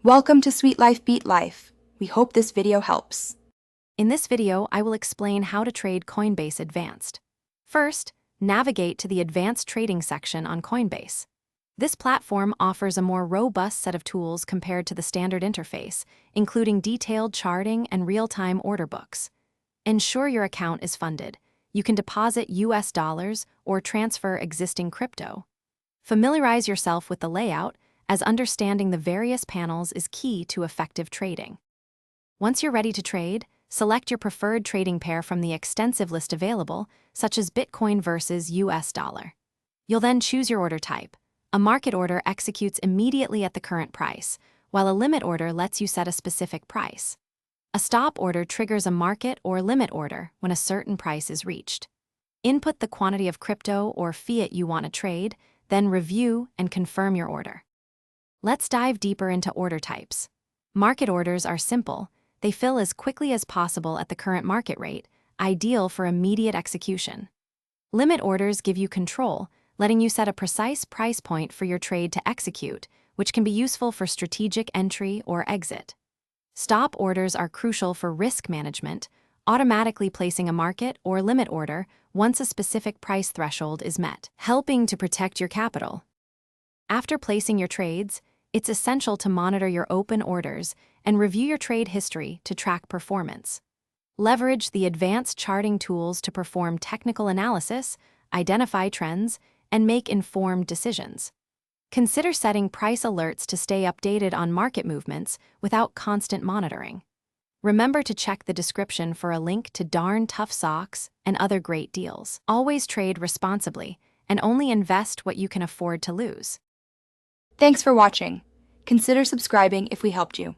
Welcome to Sweet Life Beat Life. We hope this video helps. In this video, I will explain how to trade Coinbase Advanced. First, navigate to the Advanced Trading section on Coinbase. This platform offers a more robust set of tools compared to the standard interface, including detailed charting and real-time order books. Ensure your account is funded. You can deposit US dollars or transfer existing crypto. Familiarize yourself with the layout, as understanding the various panels is key to effective trading. Once you're ready to trade, select your preferred trading pair from the extensive list available, such as Bitcoin versus US dollar. You'll then choose your order type. A market order executes immediately at the current price, while a limit order lets you set a specific price. A stop order triggers a market or limit order when a certain price is reached. Input the quantity of crypto or fiat you want to trade, then review and confirm your order. Let's dive deeper into order types. Market orders are simple. They fill as quickly as possible at the current market rate, ideal for immediate execution. Limit orders give you control, letting you set a precise price point for your trade to execute, which can be useful for strategic entry or exit. Stop orders are crucial for risk management, automatically placing a market or limit order once a specific price threshold is met, helping to protect your capital. After placing your trades, it's essential to monitor your open orders and review your trade history to track performance. Leverage the advanced charting tools to perform technical analysis, identify trends, and make informed decisions. Consider setting price alerts to stay updated on market movements without constant monitoring. Remember to check the description for a link to darn tough socks and other great deals. Always trade responsibly and only invest what you can afford to lose. Thanks for watching. Consider subscribing if we helped you.